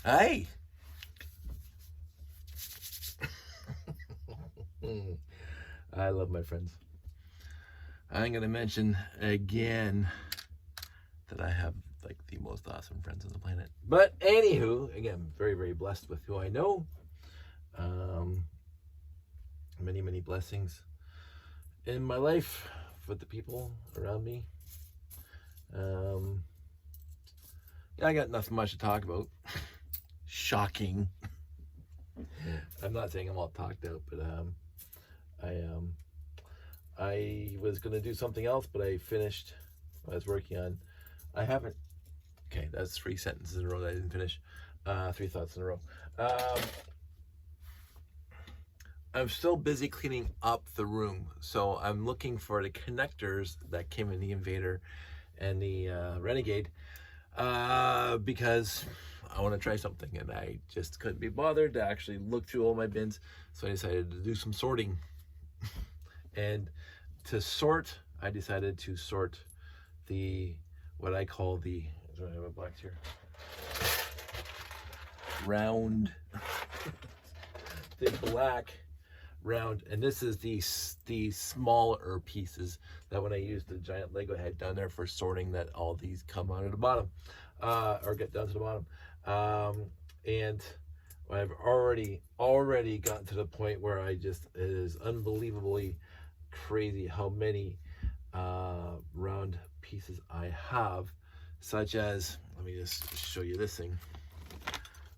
Hi. I love my friends. I'm going to mention again that I have like the most awesome friends on the planet. But anywho, again, very, very blessed with who I know. Many, many blessings in my life with the people around me. Yeah, I got nothing much to talk about. Shocking. I'm not saying I'm all talked out, but I was gonna do something else, but I finished what I was working on. I haven't. Okay, that's 3 sentences in a row that I didn't finish. 3 thoughts in a row. I'm still busy cleaning up the room, so I'm looking for the connectors that came in the Invader and the Renegade because I want to try something, and I just couldn't be bothered to actually look through all my bins, so I decided to do some sorting. And to sort, I decided to sort what I call the, I have a box here, round, the black round, and this is the smaller pieces that when I use the giant Lego head down there for sorting, that all these come out of the bottom, or get down to the bottom. And I've already gotten to the point where it is unbelievably crazy how many round pieces I have, such as, let me just show you this thing.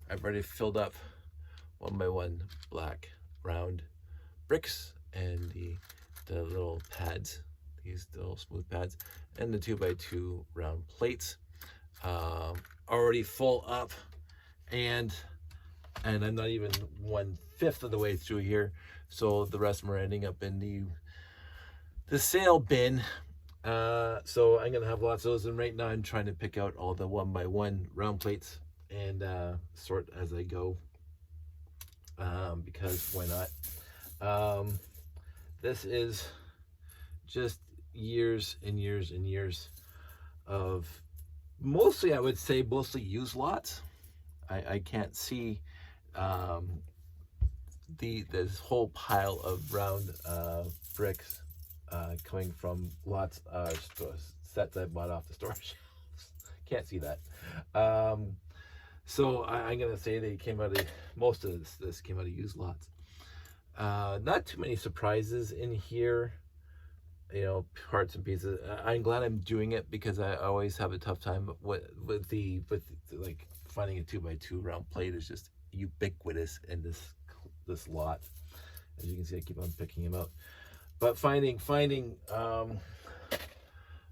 I've already filled up 1 by 1 black round bricks and the little pads, these little smooth pads, and the 2 by 2 round plates, already full up, and I'm not even 1/5 of the way through here, so the rest of them are ending up in the sale bin. So I'm gonna have lots of those, and right now I'm trying to pick out all the 1 by 1 round plates and sort as I go, because why not? This is just years and years and years of mostly, I would say, mostly used lots. I can't see this whole pile of round bricks coming from lots sets I bought off the store shelves. Can't see that. So I'm gonna say they came out of, most of this came out of used lots. Not too many surprises in here, parts and pieces. I'm glad I'm doing it because I always have a tough time with like finding a 2 by 2 round plate is just ubiquitous in this lot. As you can see, I keep on picking them out, but finding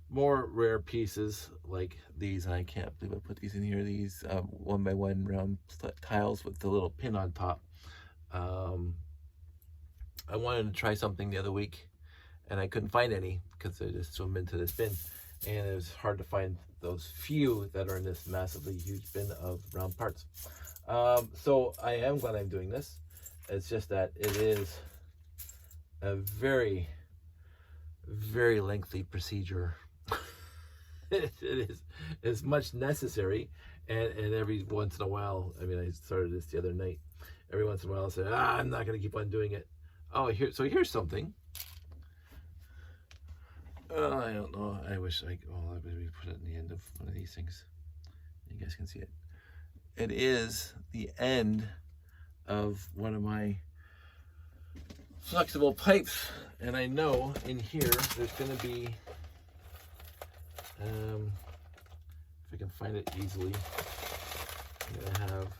more rare pieces like these, and I can't believe I put these in here, these 1 by 1 round tiles with the little pin on top. I wanted to try something the other week and I couldn't find any because I just threw them into this bin, and it was hard to find those few that are in this massively huge bin of round parts. So I am glad I'm doing this. It's just that it is a very, very lengthy procedure. It's much necessary, and every once in a while, I mean, I started this the other night, every once in a while I say, I'm not going to keep on doing it. Oh, here's something. I don't know. I wish I maybe put it in the end of one of these things. You guys can see it. It is the end of one of my flexible pipes, and I know in here there's going to be, if I can find it easily, I'm going to have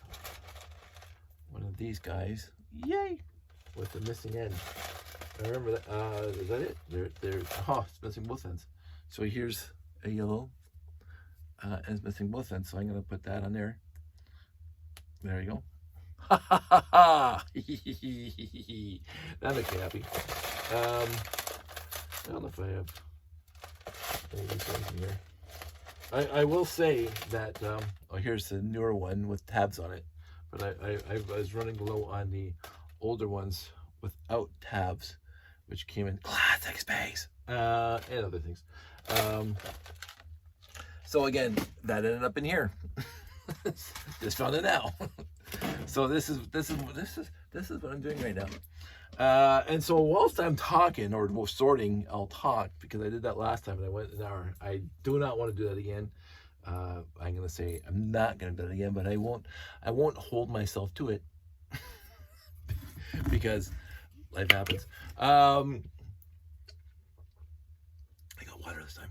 one of these guys, yay, with the missing end. I remember that. Is that it? It's missing both ends. So here's a yellow, and it's missing both ends. So I'm gonna put that on there. There you go. Ha ha ha ha! That makes me happy. I don't know if I have any of these things in here. I will say that. Here's the newer one with tabs on it, but I was running low on the older ones without tabs, which came in classic space, and other things. So again, that ended up in here. Just found it now. So this is what I'm doing right now. And so whilst I'm talking or sorting, I'll talk because I did that last time and I went an hour. I do not want to do that again. I'm gonna say I'm not gonna do it again, but I won't hold myself to it because life happens. I got water this time.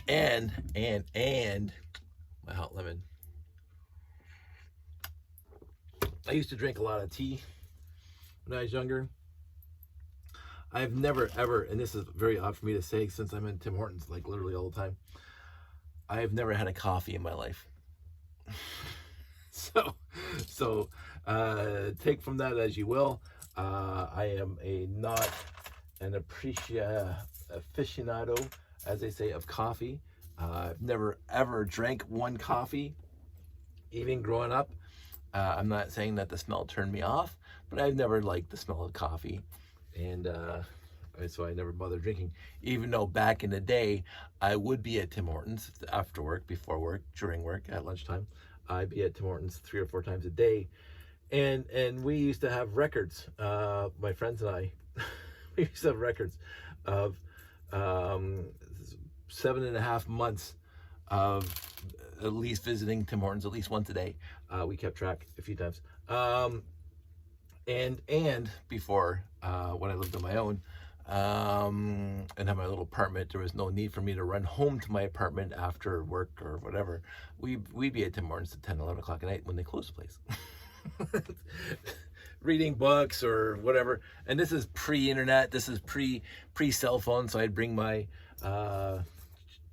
And my hot lemon. I used to drink a lot of tea when I was younger. I've never ever, and this is very odd for me to say since I'm in Tim Hortons like literally all the time, I've never had a coffee in my life. So take from that as you will. I am not an aficionado, as they say, of coffee. I've never ever drank one coffee, even growing up. I'm not saying that the smell turned me off, but I've never liked the smell of coffee, and so I never bothered drinking. Even though back in the day, I would be at Tim Hortons after work, before work, during work, at lunchtime. I'd be at Tim Hortons 3 or 4 times a day, and we used to have records. My friends and I, we used to have records of 7.5 months of at least visiting Tim Hortons at least once a day. We kept track a few times. And before, when I lived on my own, and had my little apartment, there was no need for me to run home to my apartment after work or whatever. We'd be at Tim Hortons at 10, 11 o'clock at night when they closed the place. Reading books or whatever. And this is pre-internet. This is pre-cell phone. So I'd bring my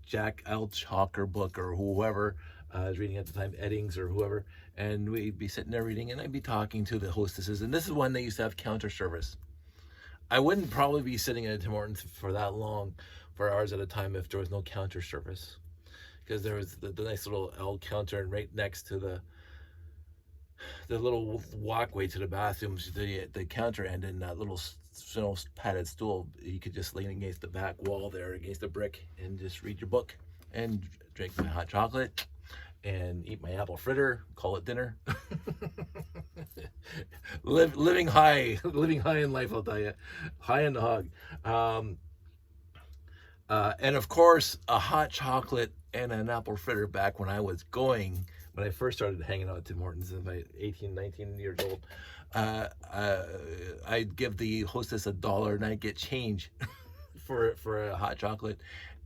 Jack Altucher book or whoever I was reading at the time, Eddings or whoever, and we'd be sitting there reading, and I'd be talking to the hostesses. And this is when they used to have counter service. I wouldn't probably be sitting at Tim Hortons for that long, for hours at a time, if there was no counter service, because there was the nice little L counter, and right next to the little walkway to the bathrooms, the counter end, and that little padded stool, you could just lean against the back wall there, against the brick, and just read your book and drink my hot chocolate and eat my apple fritter, call it dinner. living high in life, I'll tell you, high in the hog. And of course, a hot chocolate and an apple fritter back when I first started hanging out at Tim Hortons at about 18, 19 years old. I'd give the hostess $1 and I'd get change for a hot chocolate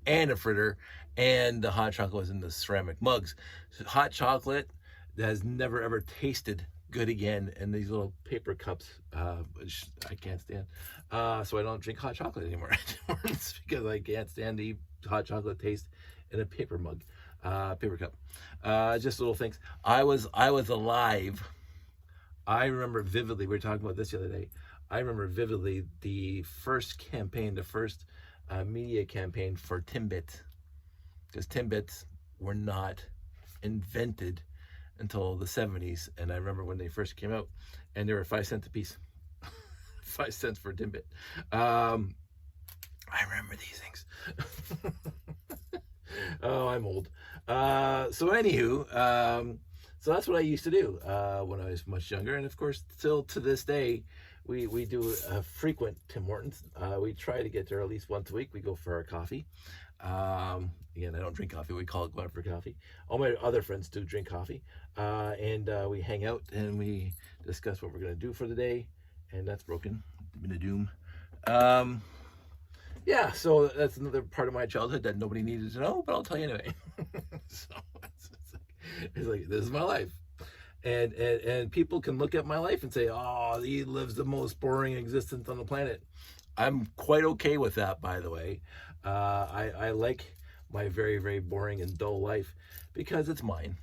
and a fritter, and the hot chocolate was in the ceramic mugs. So hot chocolate that has never ever tasted good again in these little paper cups, which I can't stand. So I don't drink hot chocolate anymore because I can't stand the hot chocolate taste in a paper mug, paper cup. Just little things. I was alive. I remember vividly, we were talking about this the other day. I remember vividly the first campaign, the first media campaign for Timbits, because Timbits were not invented until the 70s, and I remember when they first came out, and they were 5 cents a piece. 5 cents for a Timbit. I remember these things. Oh, I'm old. So anywho, so that's what I used to do when I was much younger, and of course, still to this day, we do a frequent Tim Hortons. We try to get there at least once a week. We go for our coffee. Again, I don't drink coffee. We call it going for coffee. All my other friends do drink coffee, and we hang out and we discuss what we're gonna do for the day. And that's broken. Been a doom. Yeah, so that's another part of my childhood that nobody needed to know, but I'll tell you anyway. So it's like this is my life. And people can look at my life and say, oh, he lives the most boring existence on the planet. I'm quite okay with that, by the way. I like my very, very boring and dull life because it's mine.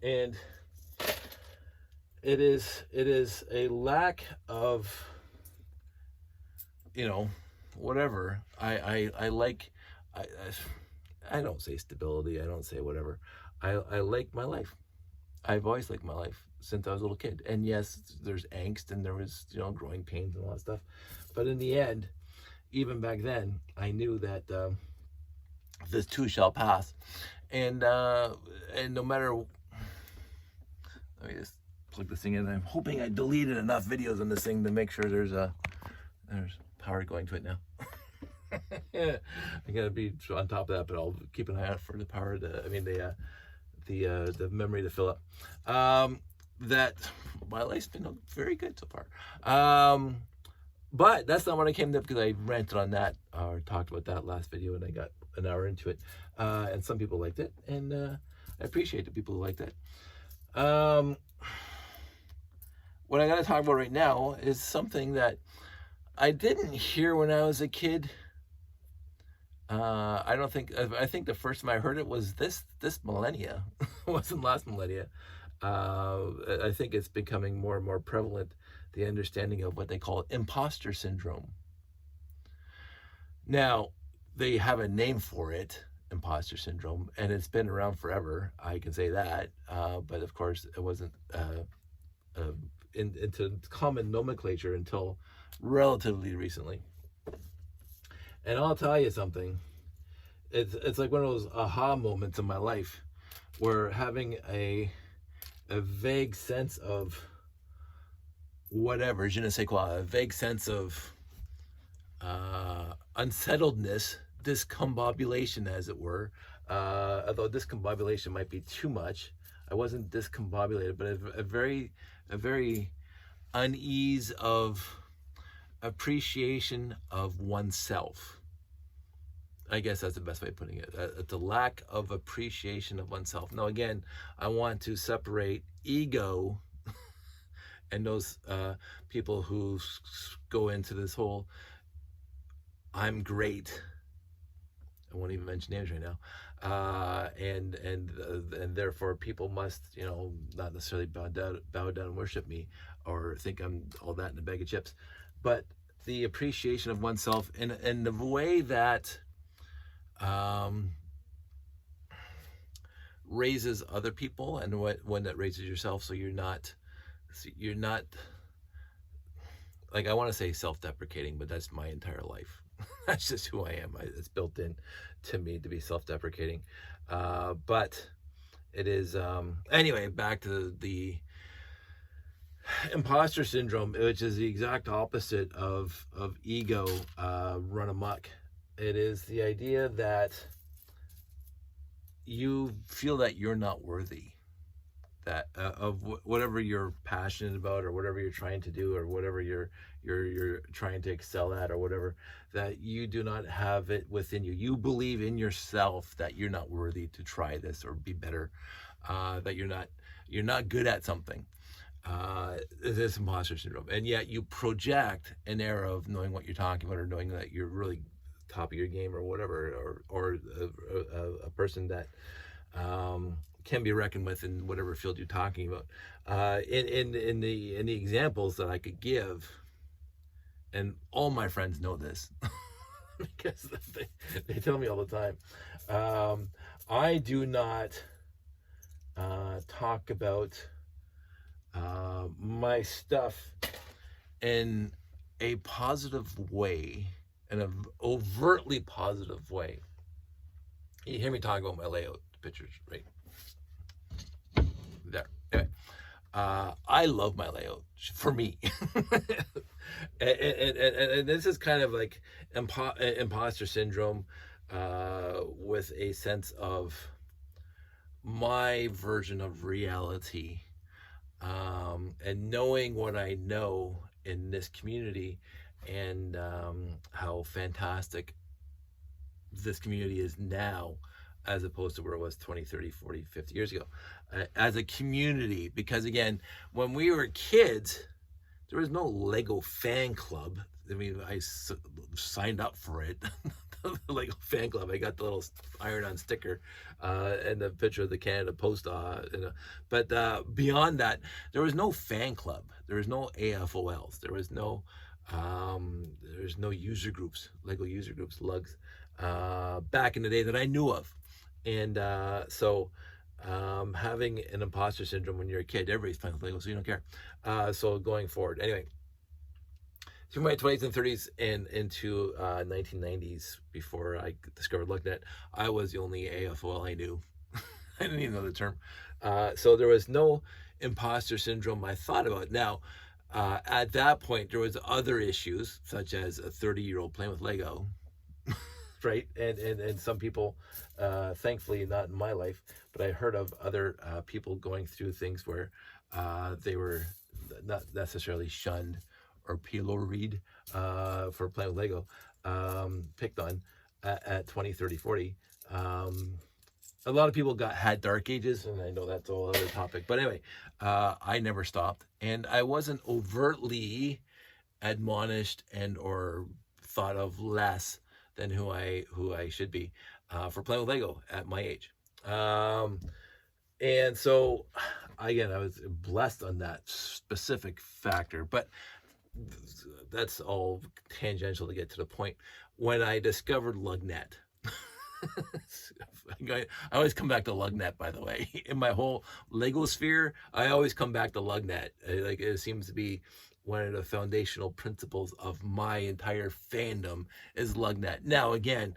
And it is a lack of, whatever. I don't say stability. I don't say whatever. I like my life. I've always liked my life since I was a little kid. And yes, there's angst and there was, growing pains and all that stuff. But in the end, even back then, I knew that this too shall pass. And no matter Let me just plug this thing in. I'm hoping I deleted enough videos on this thing to make sure there's power going to it now. Yeah, I gotta be on top of that, but I'll keep an eye out for the power. The memory to fill up. That my life's been very good so far. But that's not what I came to, because I ranted on that or talked about that last video, and I got an hour into it. And some people liked it, and I appreciate the people who liked it. What I got to talk about right now is something that I didn't hear when I was a kid. I think the first time I heard it was this millennia. It wasn't last millennia. I think it's becoming more and more prevalent, the understanding of what they call imposter syndrome. Now, they have a name for it, imposter syndrome, and it's been around forever, I can say that, but of course it wasn't into common nomenclature until relatively recently. And I'll tell you something, it's like one of those aha moments in my life, where having a vague sense of whatever, je ne sais quoi, a vague sense of unsettledness, discombobulation, as it were. Although discombobulation might be too much. I wasn't discombobulated, but a very unease of appreciation of oneself. I guess that's the best way of putting it. The lack of appreciation of oneself. Now, again, I want to separate ego and those people who go into this whole "I'm great." I won't even mention names right now, and therefore people must, not necessarily bow down and worship me, or think I'm all that in a bag of chips, but the appreciation of oneself in the way that raises other people, and one that raises yourself, so you're not like, I want to say self-deprecating, but that's my entire life. That's just who I am. It's built in to me to be self-deprecating, but it is anyway, back to the imposter syndrome, which is the exact opposite of ego run amok. It is the idea that you feel that you're not worthy, that of whatever you're passionate about, or whatever you're trying to do, or whatever you're trying to excel at, or whatever, that you do not have it within you. You believe in yourself that you're not worthy to try this or be better, that you're not good at something. This imposter syndrome, and yet you project an air of knowing what you're talking about, or knowing that you're really top of your game, or whatever, or a person that can be reckoned with in whatever field you're talking about. In the examples that I could give, and all my friends know this because they tell me all the time, I do not talk about my stuff in a positive way, in an overtly positive way. You hear me talk about my layout pictures, right? There. Anyway, I love my layout for me. and this is kind of like imposter syndrome, with a sense of my version of reality, and knowing what I know in this community, and how fantastic this community is now, as opposed to where it was 20, 30, 40, 50 years ago, as a community. Because again, when we were kids, there was no Lego fan club. I mean, I signed up for it. The Lego fan club. I got the little iron-on sticker and the picture of the Canada Post. But beyond that, there was no fan club. There was no AFOLs. There was no user groups, Lego user groups, lugs, back in the day that I knew of. And so having an imposter syndrome when you're a kid, everybody's playing with Lego, so you don't care. So going forward, anyway, through my 20s and 30s and into 1990s, before I discovered LookNet, I was the only AFOL I knew. I didn't even know the term. So there was no imposter syndrome I thought about. Now, at that point, there was other issues, such as a 30-year-old playing with Lego, right? And some people, thankfully not in my life, but I heard of other people going through things where they were not necessarily shunned or pilloried for playing with Lego, picked on at 20, 30, 40. A lot of people had dark ages, and I know that's a whole other topic. But anyway, I never stopped, and I wasn't overtly admonished and or thought of less than who I should be for playing with Lego at my age. And so, again, I was blessed on that specific factor, but that's all tangential to get to the point. When I discovered LugNet, I always come back to LugNet, by the way. In my whole Lego sphere, I always come back to LugNet. Like, it seems to be one of the foundational principles of my entire fandom is LugNet. Now, again,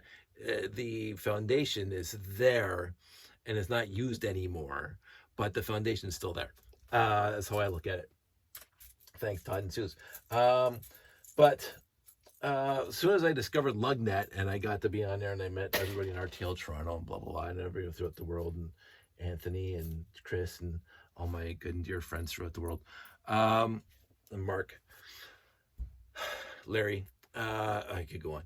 the foundation is there and it's not used anymore, but the foundation is still there. That's how I look at it. Thanks, Todd and Suze. But as soon as I discovered LugNet and I got to be on there and I met everybody in RTL Toronto and blah, blah, blah, and everybody throughout the world, and Anthony and Chris and all my good and dear friends throughout the world, and Mark, Larry, I could go on.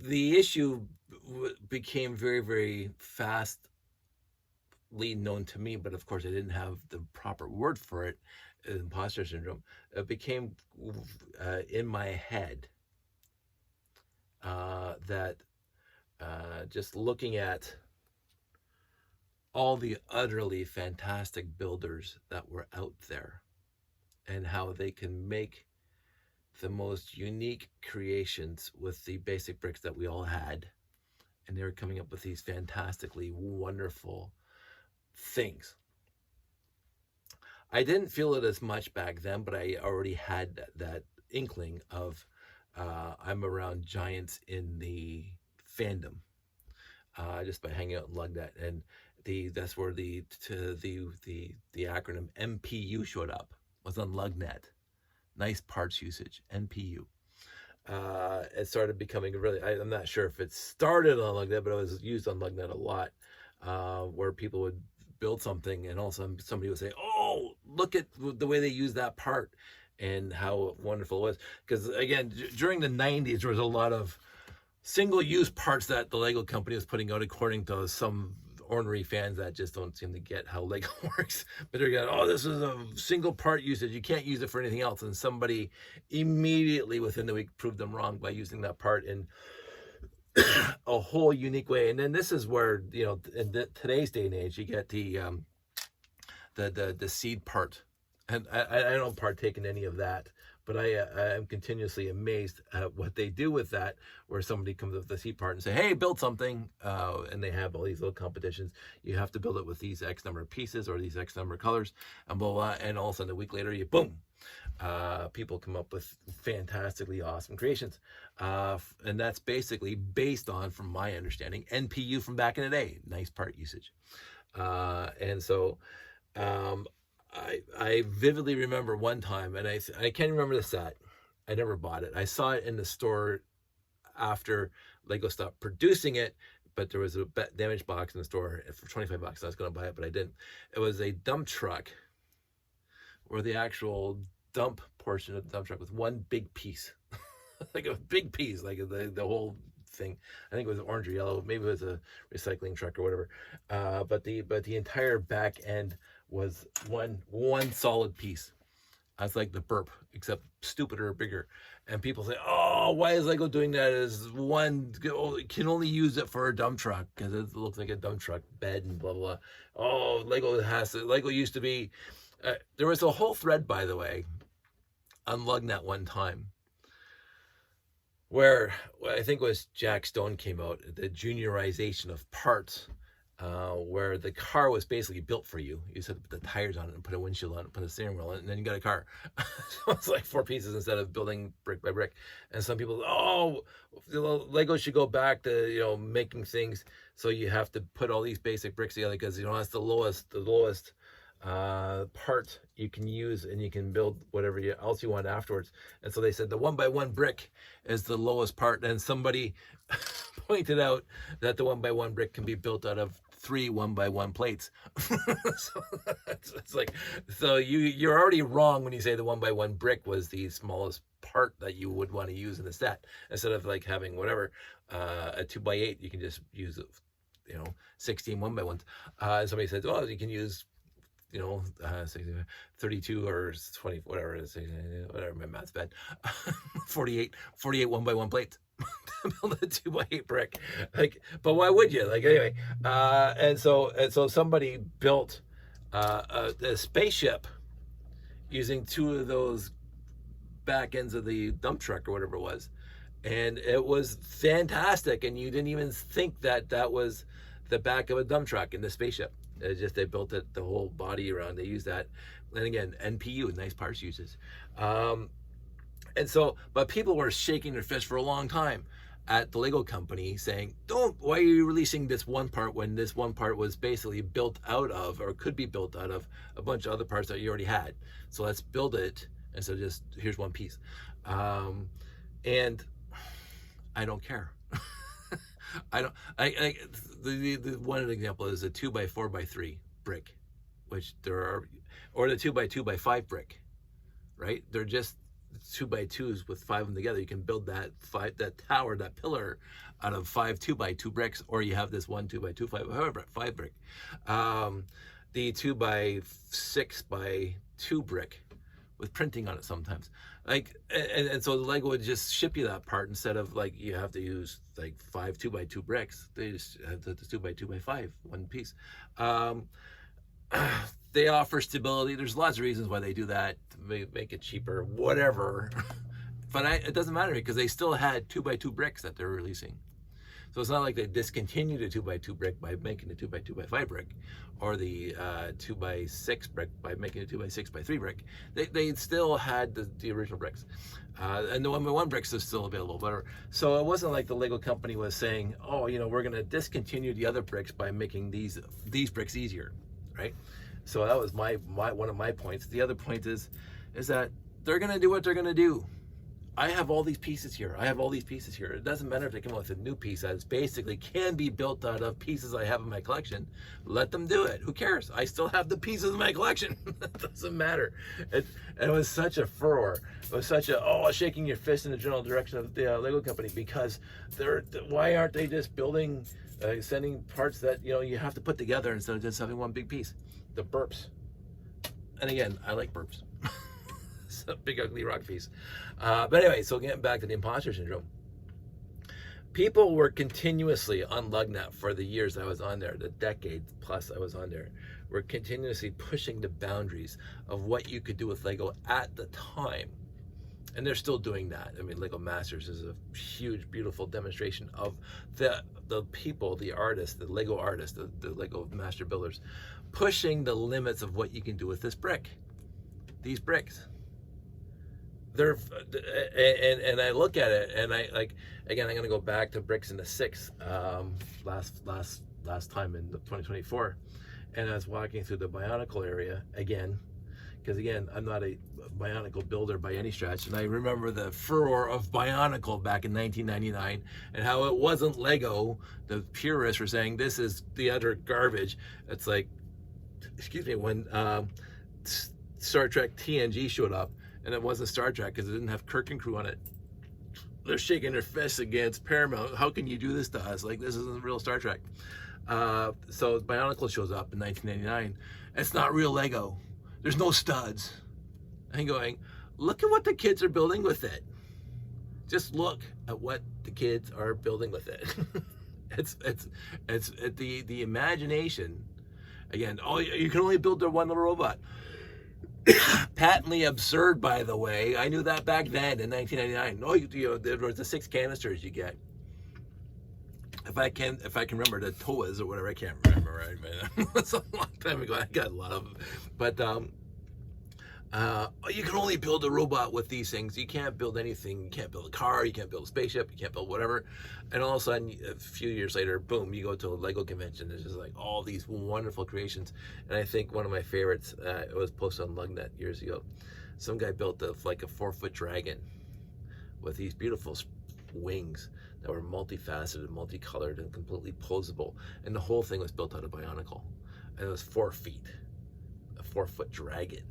The issue became very, very fastly known to me, but of course I didn't have the proper word for it, imposter syndrome. It became in my head that just looking at all the utterly fantastic builders that were out there and how they can make the most unique creations with the basic bricks that we all had, and they were coming up with these fantastically wonderful things. I didn't feel it as much back then, but I already had that inkling of I'm around giants in the fandom just by hanging out in LugNet, and that's where the acronym MPU showed up. Was on LugNet. Nice parts usage, NPU. It started becoming really, I'm not sure if it started on LugNet, but it was used on LugNet a lot, where people would build something and all of a sudden somebody would say, oh, look at the way they use that part and how wonderful it was. Because again, during the 90s, there was a lot of single-use parts that the Lego company was putting out, according to some ornery fans that just don't seem to get how Lego works. But they're going, oh, this is a single part usage, you can't use it for anything else. And somebody immediately within the week proved them wrong by using that part in a whole unique way. And then this is where, you know, in today's day and age, you get the seed part. And I don't partake in any of that, but I am continuously amazed at what they do with that, where somebody comes up with the seed part and say, hey, build something, and they have all these little competitions. You have to build it with these X number of pieces or these X number of colors, and blah, blah, and all of a sudden a week later, boom, people come up with fantastically awesome creations. And that's basically based on, from my understanding, NPU from back in the day, nice part usage. And so I vividly remember one time, and I can't remember the set. I never bought it. I saw it in the store after Lego stopped producing it, but there was a damaged box in the store for $25. I was going to buy it, but I didn't. It was a dump truck, where the actual dump portion of the dump truck was one big piece, like a big piece, like the whole thing. I think it was orange or yellow. Maybe it was a recycling truck or whatever. But the entire back end was one solid piece. That's like the burp, except stupider or bigger. And people say, oh, why is Lego doing that? Is one can only use it for a dump truck because it looks like a dump truck bed and blah, blah, blah. Oh, Lego used to be, there was a whole thread, by the way, on LugNet one time, where I think it was Jack Stone came out, the juniorization of parts. where the car was basically built for you. You just had to put the tires on it and put a windshield on it, put a steering wheel on it, and then you got a car. So it's like 4 pieces instead of building brick by brick. And some people, oh, Lego should go back to, you know, making things so you have to put all these basic bricks together, because, you know, that's the lowest part you can use, and you can build whatever else you want afterwards. And so they said the 1x1 brick is the lowest part, and somebody pointed out that the 1x1 brick can be built out of 3 1x1 plates. So it's like, so you're already wrong when you say the 1x1 brick was the smallest part that you would want to use in the set. Instead of like having whatever a 2x8, you can just use, you know, 16 1x1s. And somebody says, oh, you can use, you know, 32 or 20, whatever it is, whatever, my math's bad. 48 1x1 plates to build a 2x8 brick. Like, but why would you? Like, anyway, and so somebody built a spaceship using 2 of those back ends of the dump truck or whatever it was, and it was fantastic. And you didn't even think that that was the back of a dump truck in the spaceship. It's just they built it, the whole body around. They use that, and again, NPU, nice parts uses. And so, but people were shaking their fist for a long time at the Lego company, saying, why are you releasing this one part when this one part was basically built out of, or could be built out of, a bunch of other parts that you already had? So let's build it, and so just here's one piece. And I don't care. The one example is a 2x4x3 brick, which there are, or the 2x2x5 brick, right? They're just 2x2s with 5 of them together. You can build that tower, that pillar, out of 5 2x2 bricks, or you have this one 2x2 5 brick. The 2x6x2 brick with printing on it sometimes, like, and so the Lego would just ship you that part instead of like you have to use like 5 2x2 bricks. They just have the 2x2x5 one piece. They offer stability. There's lots of reasons why they do that, to make it cheaper, whatever. But it doesn't matter, because they still had 2x2 bricks that they're releasing. So it's not like they discontinued a 2x2 brick by making a 2x2x5 brick, or the 2x6 brick by making a 2x6x3 brick. They still had the original bricks, and the 1x1 bricks are still available. But so it wasn't like the Lego company was saying, oh, you know, we're going to discontinue the other bricks by making these bricks easier, right? So that was one of my points. The other point is that they're going to do what they're going to do. I have all these pieces here. It doesn't matter if they come up with a new piece that basically can be built out of pieces I have in my collection. Let them do it. Who cares? I still have the pieces in my collection. It doesn't matter. It was such a furor. It was such a, shaking your fist in the general direction of the Lego company, because why aren't they just building, sending parts that, you know, you have to put together instead of just having one big piece? The burps. And again, I like burps. It's a big ugly rock piece. But anyway, so getting back to the imposter syndrome. People were continuously on LugNet for the years I was on there, the decade plus I was on there. We're continuously pushing the boundaries of what you could do with Lego at the time. And they're still doing that. I mean, Lego Masters is a huge, beautiful demonstration of the people, the artists, the Lego artists, the Lego master builders, pushing the limits of what you can do with this brick. These bricks. They're, and I look at it, and I, like, again, I'm gonna go back to bricks in the 6 last time in 2024, and I was walking through the Bionicle area again, because again, I'm not a Bionicle builder by any stretch, and I remember the furor of Bionicle back in 1999 and how it wasn't Lego. The purists were saying this is the utter garbage. It's like, excuse me, when Star Trek TNG showed up, and it wasn't Star Trek because it didn't have Kirk and crew on it. They're shaking their fists against Paramount. How can you do this to us? Like, this isn't real Star Trek. So Bionicle shows up in 1999. It's not real Lego. There's no studs. And going, look at what the kids are building with it. Just look at what the kids are building with it. it's the imagination. Again, you can only build their one little robot. Patently absurd, by the way. I knew that back then in 1999. There was the 6 canisters you get. if I can remember the TOAs or whatever, I can't remember, right? But it's a long time ago. I got a lot of them, but you can only build a robot with these things. You can't build anything. You can't build a car. You can't build a spaceship. You can't build whatever. And all of a sudden, a few years later, boom, you go to a Lego convention. There's just like all these wonderful creations. And I think one of my favorites, it was posted on Lugnet years ago. Some guy built like a 4-foot dragon with these beautiful wings that were multifaceted, multicolored, and completely posable. And the whole thing was built out of Bionicle. And it was 4 feet, a 4-foot dragon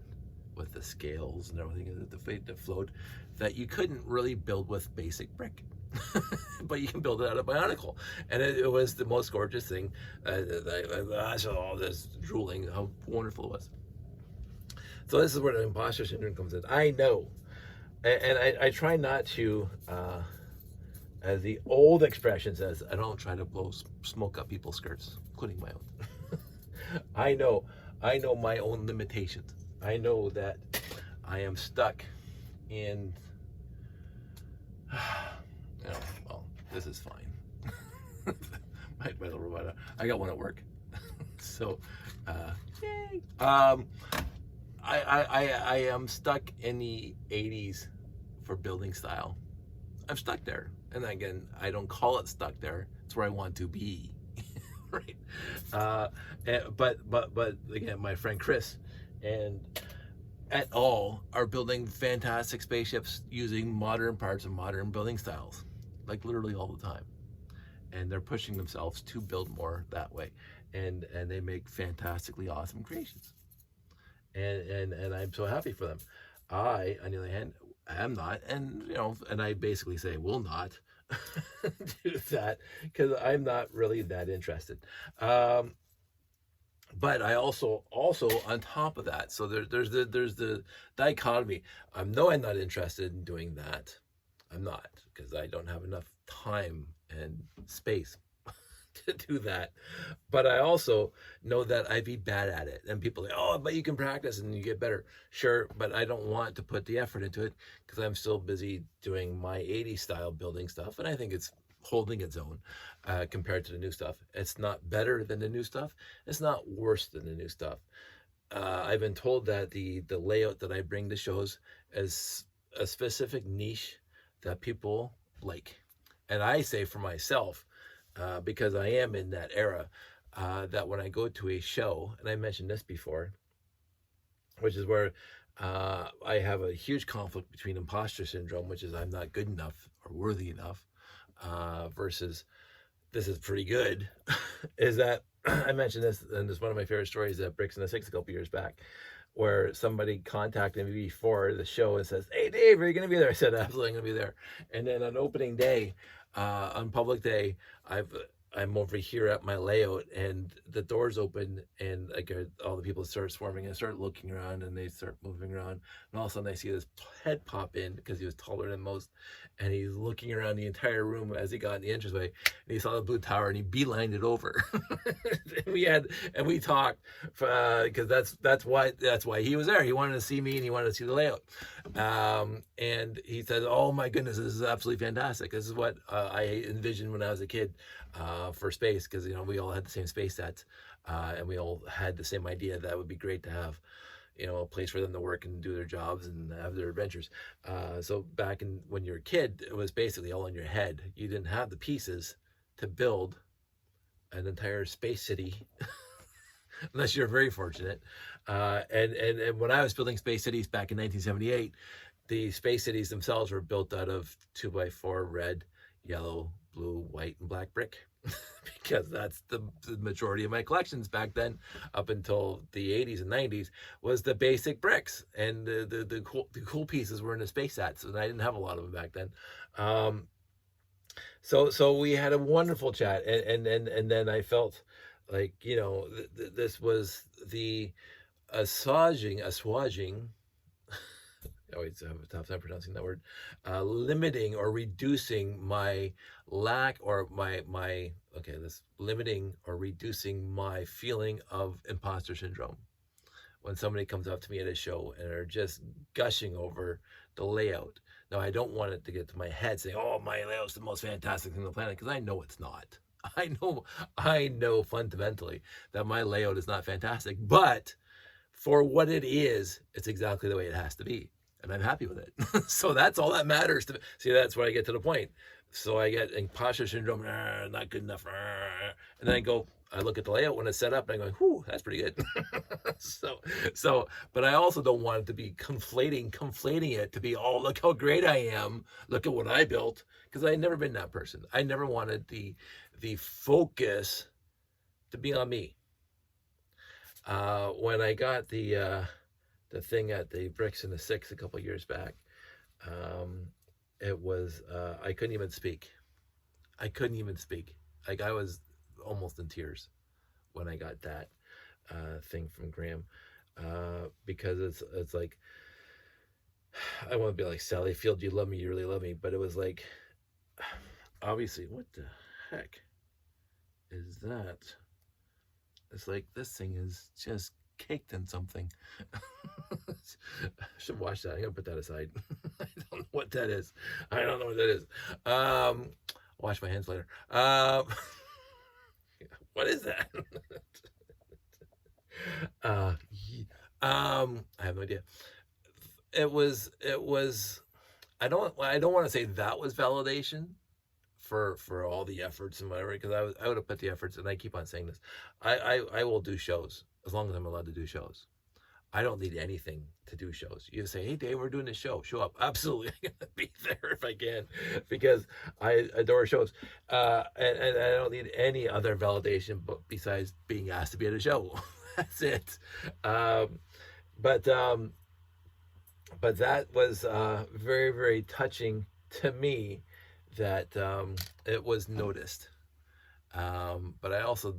with the scales and everything that flowed, that you couldn't really build with basic brick. But you can build it out of Bionicle. And it was the most gorgeous thing. I saw all this drooling, how wonderful it was. So this is where the imposter syndrome comes in. I know. And I try not to, as the old expression says, I don't try to blow smoke up people's skirts, including my own. I know my own limitations. I know that I am stuck in, well, this is fine. my little robot, I got one at work. So, yay. I am stuck in the 80s for building style. I'm stuck there. And again, I don't call it stuck there. It's where I want to be. Right. But again, my friend Chris and et al. Are building fantastic spaceships using modern parts and modern building styles, like literally all the time. And they're pushing themselves to build more that way. And they make fantastically awesome creations. And I'm so happy for them. I, on the other hand, am not, and and I basically say will not do that because I'm not really that interested. But I also on top of that, so there's the dichotomy. No, I'm not interested in doing that. I'm not, because I don't have enough time and space to do that. But I also know that I'd be bad at it. And people say, oh, but you can practice and you get better. Sure, but I don't want to put the effort into it because I'm still busy doing my 80s style building stuff. And I think it's holding its own compared to the new stuff. It's not better than the new stuff. It's not worse than the new stuff. I've been told that the layout that I bring to shows is a specific niche that people like. And I say for myself, because I am in that era, that when I go to a show, and I mentioned this before, which is where I have a huge conflict between imposter syndrome, which is I'm not good enough or worthy enough, versus this is pretty good, is that I mentioned this, and it's one of my favorite stories at Bricks and the Six a couple years back, where somebody contacted me before the show and says, hey, Dave, are you going to be there? I said, absolutely, I'm going to be there. And then on opening day, on public day, I'm over here at my layout, and the doors open, and all the people start swarming and start looking around, and they start moving around, and all of a sudden I see this head pop in because he was taller than most, and he's looking around the entire room as he got in the entranceway, and he saw the blue tower, and he beelined it over. and we talked because that's why he was there. He wanted to see me, and he wanted to see the layout. And he said, oh my goodness, this is absolutely fantastic. This is what I envisioned when I was a kid for space, because we all had the same space sets, and we all had the same idea that it would be great to have a place for them to work and do their jobs and have their adventures. So back when you were a kid, it was basically all in your head. You didn't have the pieces to build an entire space city unless you're very fortunate. And when I was building space cities back in 1978, the space cities themselves were built out of 2x4 red, yellow, blue, white, and black brick, because that's the majority of my collections back then, up until the 80s and 90s, was the basic bricks, and the cool pieces were in the space sets, and I didn't have a lot of them back then. So we had a wonderful chat, and then I felt like this was the assuaging. I always have a tough time pronouncing that word. Limiting or reducing my lack, or limiting or reducing my feeling of imposter syndrome. When somebody comes up to me at a show and are just gushing over the layout. Now, I don't want it to get to my head saying, oh, my layout's the most fantastic thing on the planet, because I know it's not. I know fundamentally that my layout is not fantastic, but for what it is, it's exactly the way it has to be. And I'm happy with it. So that's all that matters to me. See, that's where I get to the point. So I get imposter syndrome, not good enough. And then I look at the layout when it's set up and I go, whew, that's pretty good. But I also don't want it to be conflating it to be, oh, look how great I am. Look at what I built. Because I've never been that person. I never wanted the focus to be on me. When I got the thing at the Bricks and the Six a couple years back, it was I couldn't even speak. Like I was almost in tears when I got that thing from Graham, because it's like, I want to be like Sally Field, you love me, you really love me, but it was like, obviously, what the heck is that? It's like, this thing is just caked in something. I should watch that. I'm gonna put that aside. I don't know what that is. Wash my hands later. What is that? I have no idea. It was. I don't want to say that was validation for all the efforts and whatever, because I would have put the efforts, and I keep on saying this. I will do shows as long as I'm allowed to do shows. I don't need anything to do shows. You say, hey, Dave, we're doing this show. Show up. Absolutely. I'm going to be there if I can, because I adore shows. And I don't need any other validation besides being asked to be at a show. That's it. But that was very, very touching to me that it was noticed. But I also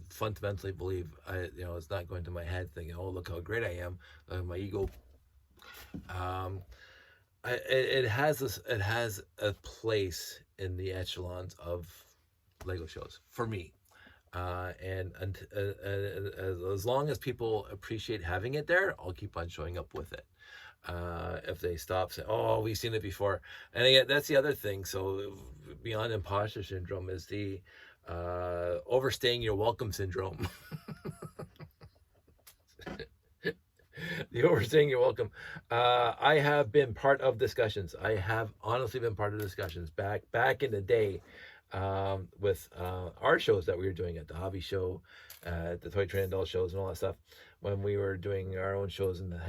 fundamentally believe it's not going to my head thinking, oh, look how great I am, my ego. It has a place in the echelons of Lego shows for me, and as long as people appreciate having it there, I'll keep on showing up with it. If they stop saying, oh, we've seen it before. And again, that's the other thing. So beyond imposter syndrome is the overstaying your welcome syndrome. The overstaying your welcome. I have been part of discussions. I have honestly been part of discussions back in the day, with our shows that we were doing at the hobby show, the Toy Train Adult shows and all that stuff. When we were doing our own shows and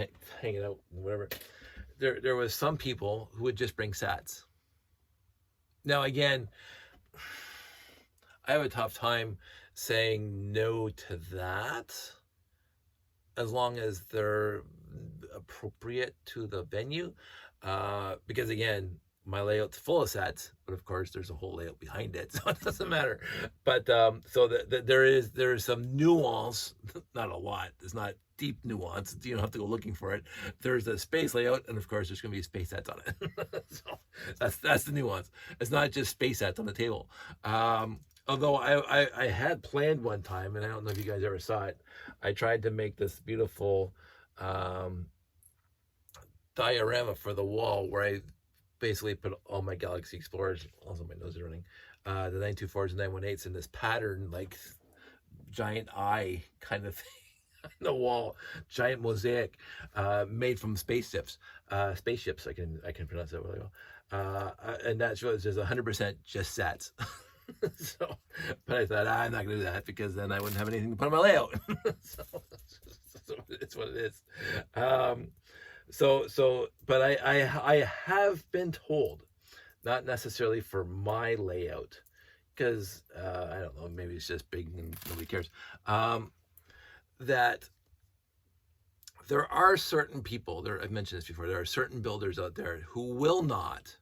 hanging out and whatever, there was some people who would just bring sats. Now again, I have a tough time saying no to that, as long as they're appropriate to the venue, because again, my layout's full of sets, but of course there's a whole layout behind it, so it doesn't matter. But so there is some nuance, not a lot, it's not deep nuance, you don't have to go looking for it. There's a space layout, and of course there's going to be space sets on it. So that's the nuance. It's not just space sets on the table. Although I had planned one time, and I don't know if you guys ever saw it, I tried to make this beautiful diorama for the wall where I basically put all my Galaxy Explorers, also my nose is running, the 924s and 918s in this pattern, like giant eye kind of thing on the wall, giant mosaic, made from spaceships. I can pronounce that really well. And that shows there's 100% just sats. So, but I thought, I'm not going to do that, because then I wouldn't have anything to put on my layout. So it's what it is. But I have been told, not necessarily for my layout, because I don't know, maybe it's just big and nobody cares, that there are certain people, I've mentioned this before, there are certain builders out there who will not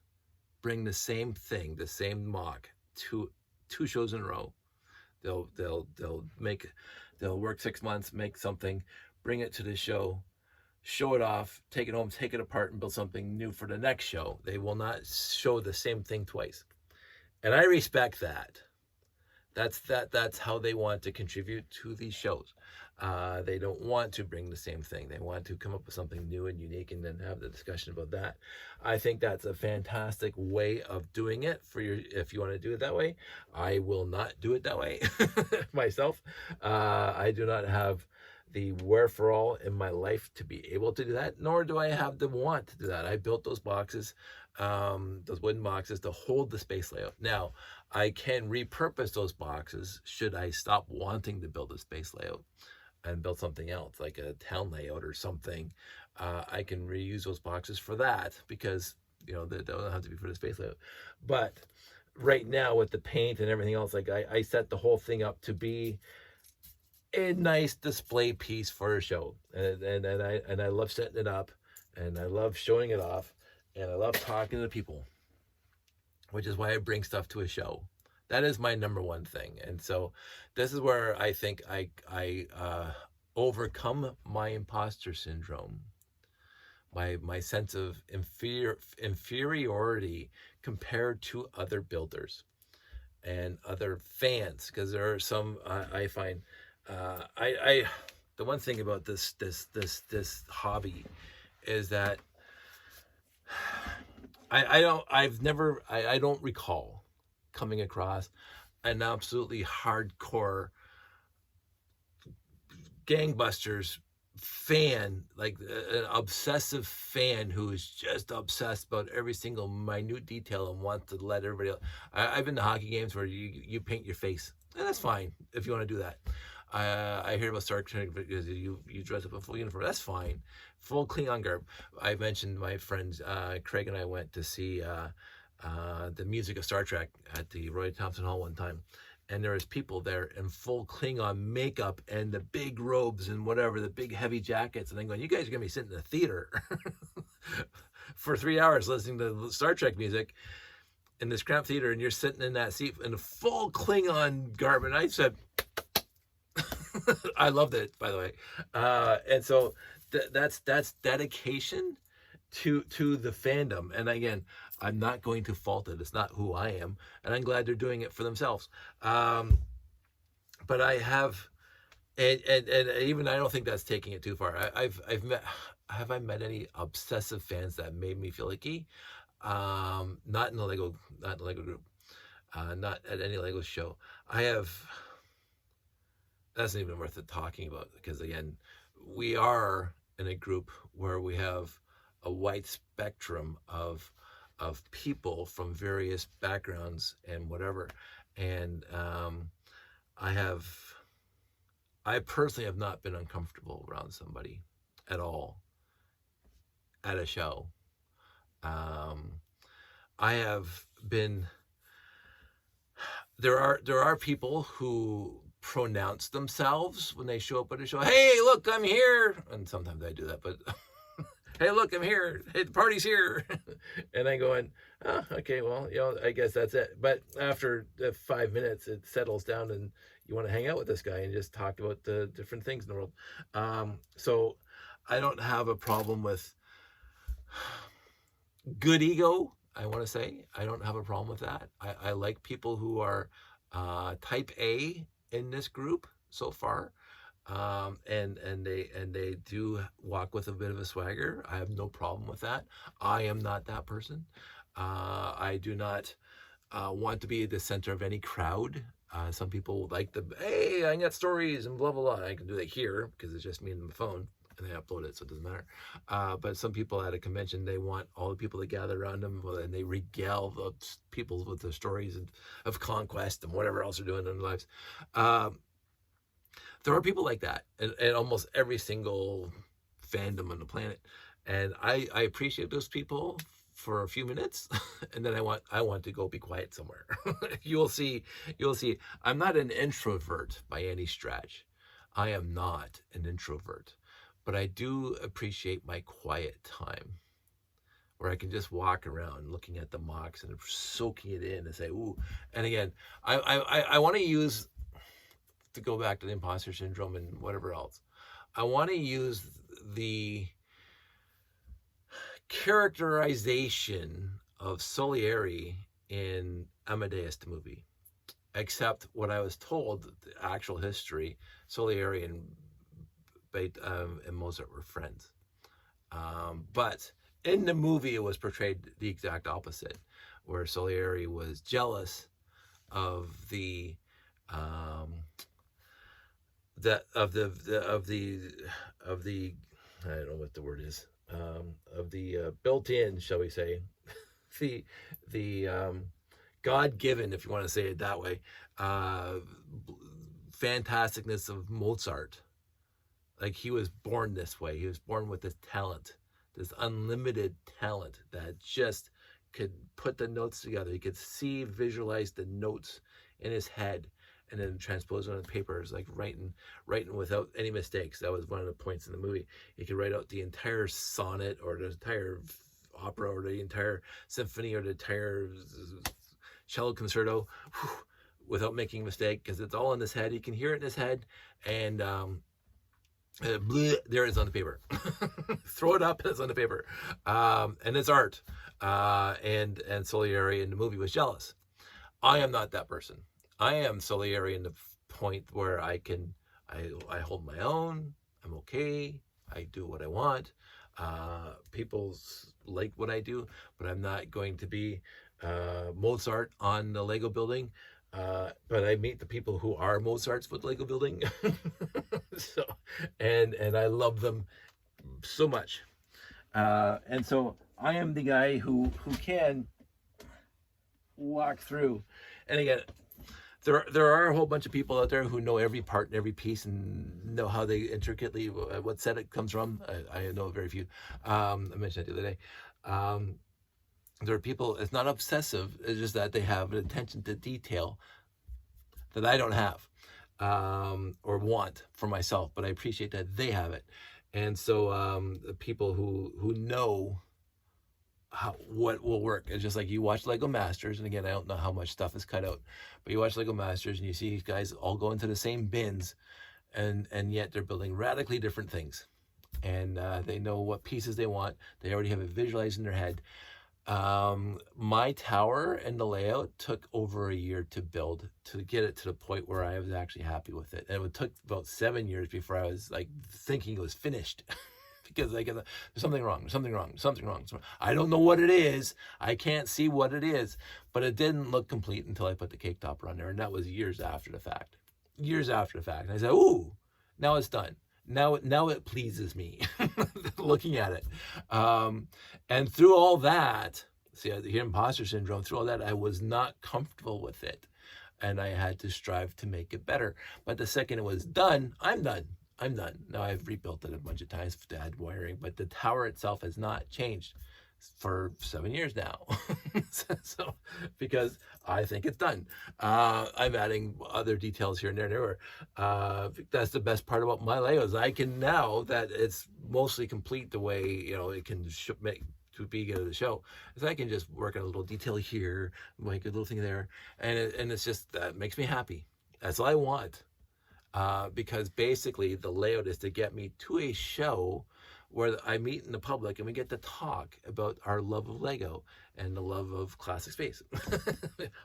bring the same thing, the same mock, to 2 shows in a row. They'll work 6 months, make something, bring it to the show it off, take it home, take it apart, and build something new for the next show. They will not show the same thing twice. And I respect that. That's how they want to contribute to these shows. They don't want to bring the same thing. They want to come up with something new and unique and then have the discussion about that. I think that's a fantastic way of doing it for your, if you want to do it that way. I will not do it that way myself. I do not have the wherefore in my life to be able to do that, nor do I have the want to do that. I built those boxes, those wooden boxes, to hold the space layout. Now, I can repurpose those boxes should I stop wanting to build a space layout and build something else, like a town layout or something. I can reuse those boxes for that, because they don't have to be for the space layout. But right now, with the paint and everything else, like I set the whole thing up to be a nice display piece for a show, and I love setting it up, and I love showing it off, and I love talking to people, which is why I bring stuff to a show. That is my number one thing. And so this is where I think I overcome my imposter syndrome, my sense of inferiority compared to other builders and other fans, because there are some I find the one thing about this hobby is that I don't recall coming across an absolutely hardcore gangbusters fan, like an obsessive fan who is just obsessed about every single minute detail and wants to let everybody else. I've been to hockey games where you paint your face, and that's fine if you want to do that. I hear about Star Trek because you dress up in full uniform. That's fine. Full Klingon garb. I mentioned my friends Craig and I went to see the music of Star Trek at the Roy Thompson Hall one time, and there was people there in full Klingon makeup and the big robes and whatever, the big heavy jackets, and I'm going, you guys are gonna be sitting in the theater for 3 hours listening to Star Trek music in this cramped theater, and you're sitting in that seat in full Klingon garb. And I said, I loved it, by the way. And so that's dedication to the fandom. And again, I'm not going to fault it. It's not who I am, and I'm glad they're doing it for themselves. But I have, and even I don't think that's taking it too far. Have I met any obsessive fans that made me feel icky? Not in the Lego group, not at any Lego show. I have. That's not even worth it talking about, because again, we are in a group where we have a wide spectrum of people from various backgrounds and whatever. And I personally have not been uncomfortable around somebody at all at a show. I have been. There are people who pronounce themselves when they show up at a show. Hey, look, I'm here. And sometimes I do that, but hey, look, I'm here. Hey, the party's here. And I'm going, oh, okay, well, I guess that's it. But after 5 minutes, it settles down and you want to hang out with this guy and just talk about the different things in the world. So I don't have a problem with good ego. I want to say I don't have a problem with that. I like people who are type A in this group so far, and they do walk with a bit of a swagger. I have no problem with that. I am not that person. I do not want to be the center of any crowd. Some people like hey, I got stories and blah blah blah. I can do that here because it's just me and the phone, and they upload it, so it doesn't matter. But some people at a convention, they want all the people to gather around them, and they regale the people with the stories of conquest and whatever else they're doing in their lives. There are people like that in almost every single fandom on the planet, and I appreciate those people for a few minutes, and then I want to go be quiet somewhere. You'll see. I'm not an introvert by any stretch. I am not an introvert. But I do appreciate my quiet time where I can just walk around looking at the mocks and soaking it in and say, ooh. And again, I want to use, to go back to the imposter syndrome and whatever else, I want to use the characterization of Salieri in Amadeus the movie. except what I was told, the actual history, Salieri and Mozart were friends. But in the movie, it was portrayed the exact opposite, where Salieri was jealous of um, the I don't know what the word is, of the built-in, shall we say, the God-given, if you want to say it that way, uh, fantasticness of Mozart. Like, he was born this way. He was born with this talent, this unlimited talent that just could put the notes together. He could visualize the notes in his head and then transpose it on paper. It's like writing without any mistakes. That was one of the points in the movie. He could write out the entire sonnet or the entire opera or the entire symphony or the entire cello concerto without making a mistake, because it's all in his head. He can hear it in his head, and there it is on the paper. Throw it up, and it's on the paper. And it's art. And Salieri in the movie was jealous. I am not that person. I am Salieri in the point where I hold my own. I'm okay. I do what I want. People like what I do, but I'm not going to be Mozart on the Lego building. But I meet the people who are Mozarts with Lego building. So, and I love them so much. And so I am the guy who can walk through. And again, there are a whole bunch of people out there who know every part and every piece and know how they intricately, what set it comes from. I know very few. I mentioned that the other day. There are people, it's not obsessive, it's just that they have an attention to detail that I don't have, or want for myself, but I appreciate that they have it. And so the people who know what will work, it's just like you watch Lego Masters, and again, I don't know how much stuff is cut out, but you watch Lego Masters and you see these guys all go into the same bins, and yet they're building radically different things. And they know what pieces they want. They already have it visualized in their head. My tower and the layout took over a year to build, to get it to the point where I was actually happy with it. And it took about 7 years before I was like thinking it was finished. Because like, there's something wrong. I don't know what it is. I can't see what it is, but it didn't look complete until I put the cake topper on there. And that was years after the fact. And I said, ooh, now it's done. Now it pleases me looking at it. And through all that, see, here Imposter Syndrome, through all that, I was not comfortable with it. And I had to strive to make it better. But the second it was done, I'm done. Now I've rebuilt it a bunch of times to add wiring, but the tower itself has not changed for 7 years now. So, because I think it's done. I'm adding other details here and there and there. That's the best part about my Legos. I can, now that it's mostly complete the way, it can make to be good at the show, is I can just work on a little detail here, make a little thing there, and it's just, that makes me happy. That's all I want. Because basically the layout is to get me to a show where I meet in the public and we get to talk about our love of Lego and the love of classic space.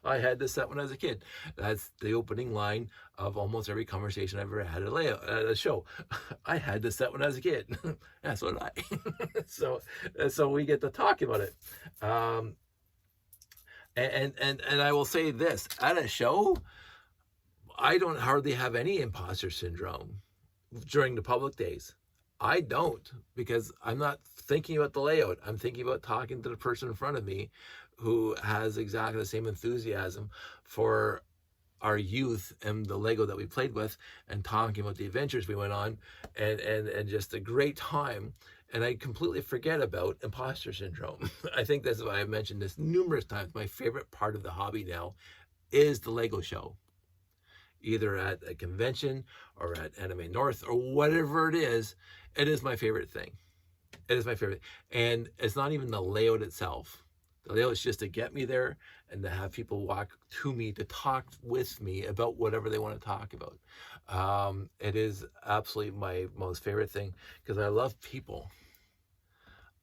I had this set when I was a kid. That's the opening line of almost every conversation I've ever had at a show. I had this set when I was a kid. Yeah, so did I. So we get to talk about it. And I will say this, at a show, I don't hardly have any imposter syndrome during the public days. I don't, because I'm not thinking about the layout. I'm thinking about talking to the person in front of me who has exactly the same enthusiasm for our youth and the Lego that we played with, and talking about the adventures we went on, and just a great time. And I completely forget about imposter syndrome. I think that's why I've mentioned this numerous times. My favorite part of the hobby now is the Lego show. Either at a convention or at Anime North or whatever it is my favorite thing. It is my favorite. And it's not even the layout itself. The layout is just to get me there and to have people walk to me to talk with me about whatever they want to talk about. It is absolutely my most favorite thing, because I love people.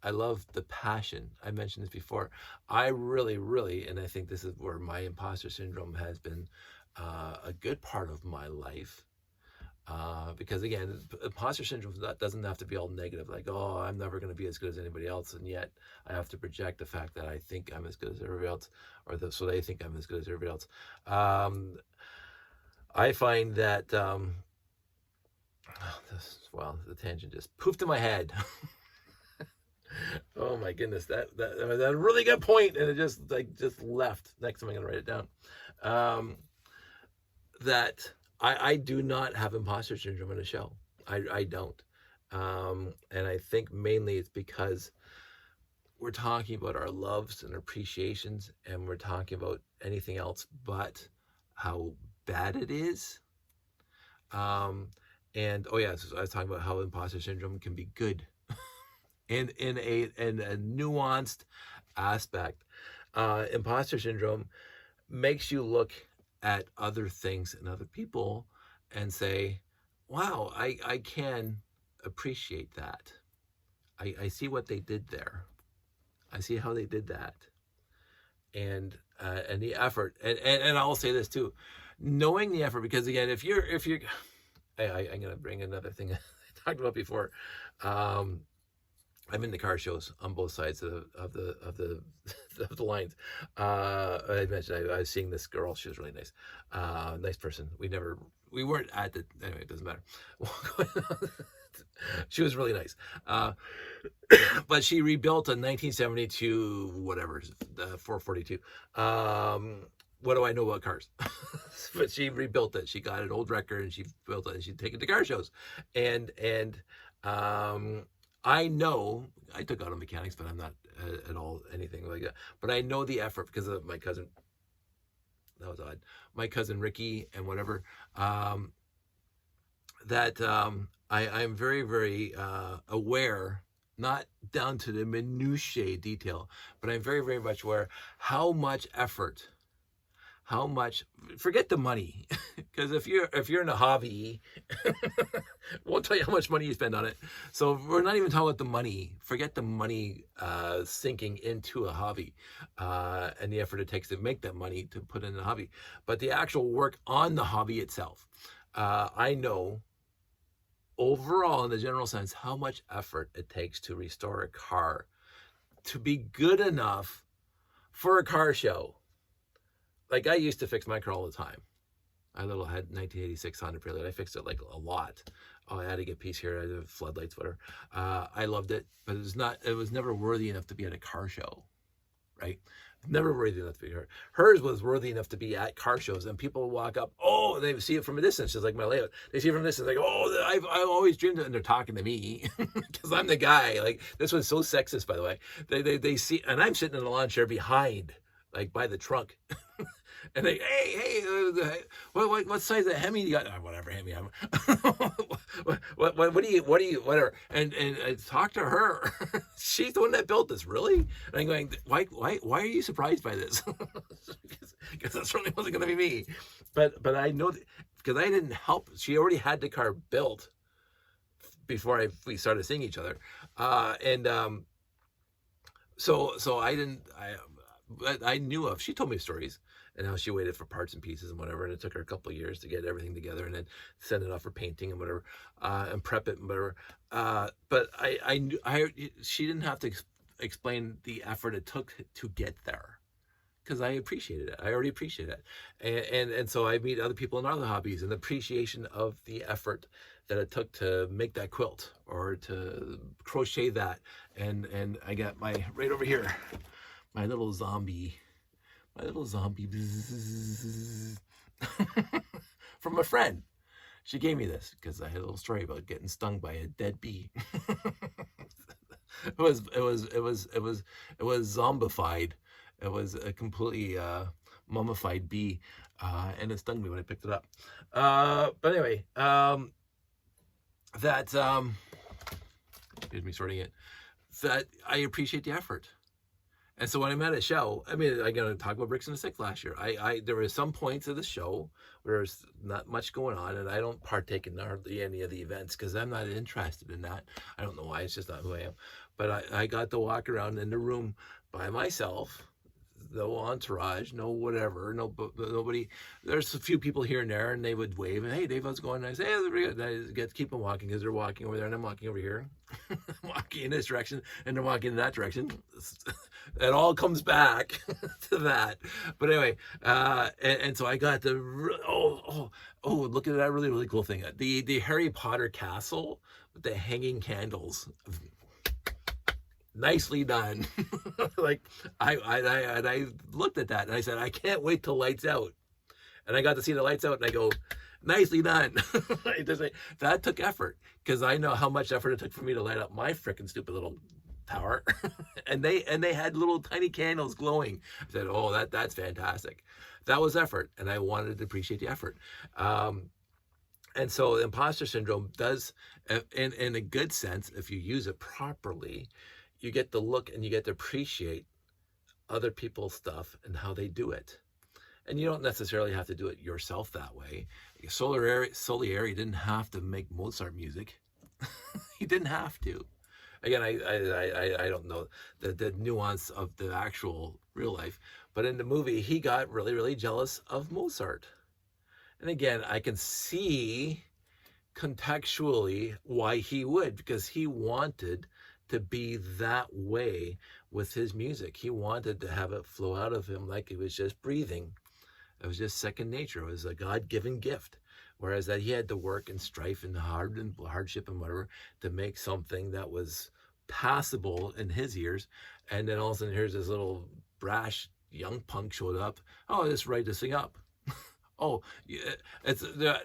I love the passion. I mentioned this before. I really, and I think this is where my imposter syndrome has been a good part of my life. Because again, imposter syndrome doesn't have to be all negative, like, oh, I'm never going to be as good as anybody else, and yet I have to project the fact that I think I'm as good as everybody else, or so they think I'm as good as everybody else. I find that the tangent just poofed in my head. Oh my goodness, that was a really good point, and it just left. Next time I'm gonna write it down. That I do not have imposter syndrome in a show. I don't, and I think mainly it's because we're talking about our loves and appreciations, and we're talking about anything else but how bad it is. And oh yeah, so I was talking about how imposter syndrome can be good in a nuanced aspect. Imposter syndrome makes you look at other things and other people and say, wow, I can appreciate that. I see what they did there. I see how they did that. And the effort, and I'll say this too, knowing the effort, because again, if you're I'm gonna bring another thing I talked about before. I'm in the car shows on both sides of the lines. I mentioned I was seeing this girl. She was really nice, nice person. We weren't at the, anyway, it doesn't matter. She was really nice, but she rebuilt a 1972 whatever, 442. What do I know about cars? But she rebuilt it. She got an old record and she built it, and she'd take it to car shows, and I know I took auto mechanics, but I'm not at all anything like that. But I know the effort because of my cousin. That was odd. My cousin Ricky and whatever. I'm very, very aware, not down to the minutiae detail, but I'm very, very much aware how much effort, forget the money, because if you're in a hobby, won't tell you how much money you spend on it. So we're not even talking about the money. Forget the money sinking into a hobby and the effort it takes to make that money to put in a hobby, but the actual work on the hobby itself. I know overall, in the general sense, how much effort it takes to restore a car to be good enough for a car show. Like, I used to fix my car all the time. I had 1986 Honda Prelude. I fixed it like a lot. Oh, I had to get a piece here. I had floodlights, whatever. I loved it, but it was never worthy enough to be at a car show, right? Never worthy enough to be her. Hers was worthy enough to be at car shows, and people walk up, oh, they see it from a distance, just like my layout. They see it from a distance, like, oh, I've always dreamed it, and they're talking to me because I'm the guy. Like, this was so sexist, by the way. They see, and I'm sitting in the lawn chair behind, like by the trunk. And they, hey, what size of Hemi you got? Oh, whatever Hemi I'm. what do you, whatever. And I talked to her. She's the one that built this, really? And I'm going, why are you surprised by this? Because that certainly wasn't going to be me. But I know, because I didn't help. She already had the car built before we started seeing each other. So I knew of, she told me stories and how she waited for parts and pieces and whatever, and it took her a couple of years to get everything together and then send it off for painting and whatever, and prep it and whatever. But I knew she didn't have to explain the effort it took to get there, because I appreciated it. I already appreciated it, and so I meet other people in other hobbies and the appreciation of the effort that it took to make that quilt or to crochet that, and I got my right over here. My little zombie from a friend. She gave me this because I had a little story about getting stung by a dead bee. It was zombified. It was a completely mummified bee, and it stung me when I picked it up. But anyway, excuse me, sorting it. That I appreciate the effort. And so when I'm at a show, I mean, I'm going to talk about Bricks and the Stick last year. There were some points of the show where there's not much going on, and I don't partake in hardly any of the events because I'm not interested in that. I don't know why, it's just not who I am. But I got to walk around in the room by myself, no entourage, no whatever, nobody. There's a few people here and there, and they would wave, and hey, Dave, how's it going? And I say, hey, very good. And I get to keep them walking because they're walking over there, and I'm walking over here, walking in this direction, and they're walking in that direction. It all comes back to that. But anyway, and so I got the look at that really cool thing. The Harry Potter castle with the hanging candles. Nicely done. Like I looked at that and I said, I can't wait till lights out. And I got to see the lights out and I go, nicely done. That took effort because I know how much effort it took for me to light up my freaking stupid little tower. and they had little tiny candles glowing. I said, oh, that's fantastic. That was effort, and I wanted to appreciate the effort. And so imposter syndrome does, in a good sense, if you use it properly, you get to look and you get to appreciate other people's stuff and how they do it. And you don't necessarily have to do it yourself that way. Salieri didn't have to make Mozart music. He didn't have to. Again, I don't know the nuance of the actual real life, but in the movie, he got really jealous of Mozart. And again, I can see contextually why he would, because he wanted to be that way with his music. He wanted to have it flow out of him like it was just breathing. It was just second nature. It was a God-given gift. Whereas that he had to work and strife and hardship and whatever to make something that was passable in his ears. And then all of a sudden, here's this little brash young punk showed up. Oh, just write this thing up. Oh, yeah,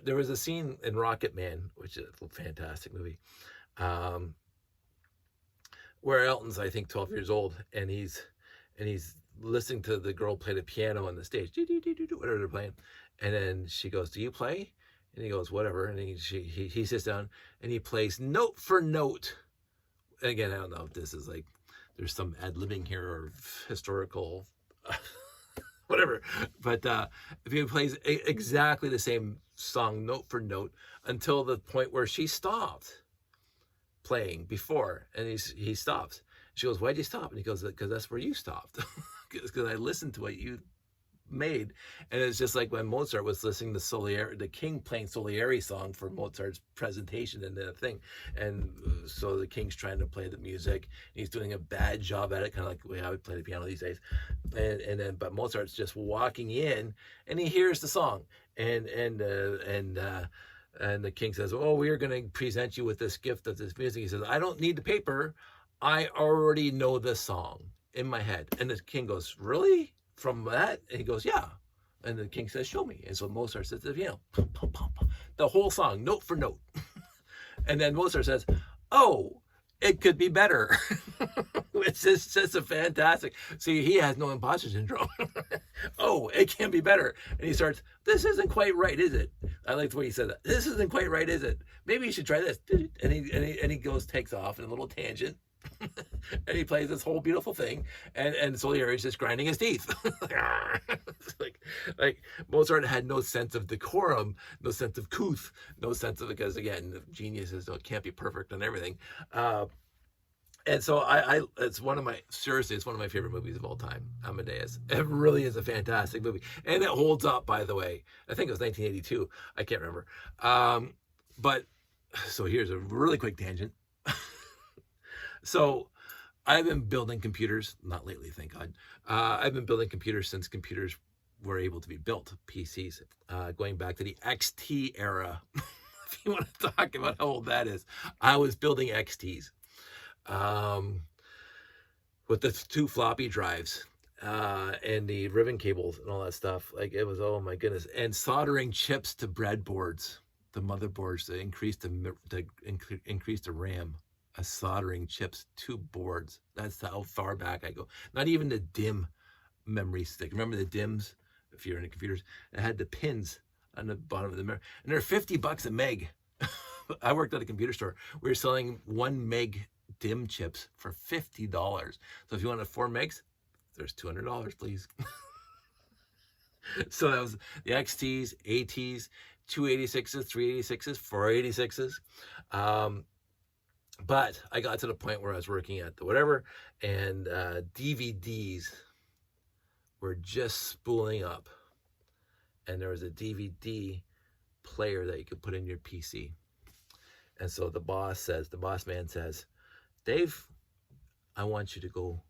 there was a scene in Rocket Man, which is a fantastic movie, where Elton's, I think, 12 years old, and he's listening to the girl play the piano on the stage, whatever they're playing, and then she goes, "Do you play?" And he goes, "Whatever." And he sits down and he plays note for note. And again, I don't know if this is like there's some ad-libbing here or historical whatever, but if he plays exactly the same song note for note until the point where she stopped playing before, and he stops. She goes, "Why'd you stop?" And he goes, "Because that's where you stopped." Because I listened to what you made. And it's just like when Mozart was listening to Salieri, the king playing Salieri song for Mozart's presentation and the thing, and so the king's trying to play the music, and he's doing a bad job at it, kind of like the way I would play the piano these days, and then but Mozart's just walking in and he hears the song, and the king says, "Oh, we are going to present you with this gift of this music." He says, "I don't need the paper, I already know this song in my head." And the king goes, "Really? From that?" And he goes, "Yeah." And the king says, "Show me." And so Mozart says, the whole song, note for note. And then Mozart says, "Oh, it could be better." It's just a fantastic. See, he has no imposter syndrome. "Oh, it can be better." And he starts, "This isn't quite right, is it?" I like the way he said that. "This isn't quite right, is it? Maybe you should try this." And he takes off in a little tangent. And he plays this whole beautiful thing, and Salieri is just grinding his teeth. like Mozart had no sense of decorum, no sense of couth, no sense of, because again, geniuses can't be perfect on everything. And so it's one of my favorite movies of all time, Amadeus. It really is a fantastic movie, and it holds up. By the way, I think it was 1982. I can't remember. But so here's a really quick tangent. So I've been building computers, not lately, thank God. I've been building computers since computers were able to be built, PCs, going back to the XT era. If you want to talk about how old that is, I was building XTs with the 2 floppy drives and the ribbon cables and all that stuff. Like, it was, oh my goodness. And soldering chips to breadboards, the motherboards, to increase the RAM. Soldering chips to boards. That's how far back I go. Not even the DIMM memory stick. Remember the DIMMs? If you're into computers, it had the pins on the bottom of the memory, and they're $50 a meg. I worked at a computer store. We were selling 1 meg DIMM chips for $50. So if you wanted 4 megs, there's $200, please. So that was the XTs, ATs, 286s, 386s, 486s. But I got to the point where I was working at the whatever, and DVDs were just spooling up, and there was a DVD player that you could put in your PC. And so the boss man says, Dave, I want you to go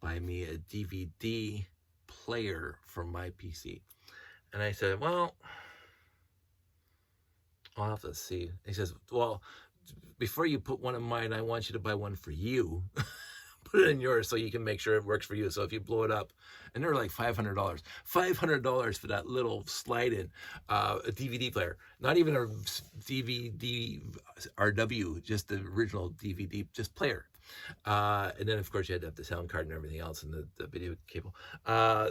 buy me a DVD player for my PC. And I said, well, I'll have to see. He says, well, before you put one in mine, I want you to buy one for you. Put it in yours so you can make sure it works for you. So if you blow it up, and they're like $500 for that little slide-in a DVD player, not even a DVD RW, just the original DVD, just player. And then of course you had to have the sound card and everything else and the video cable.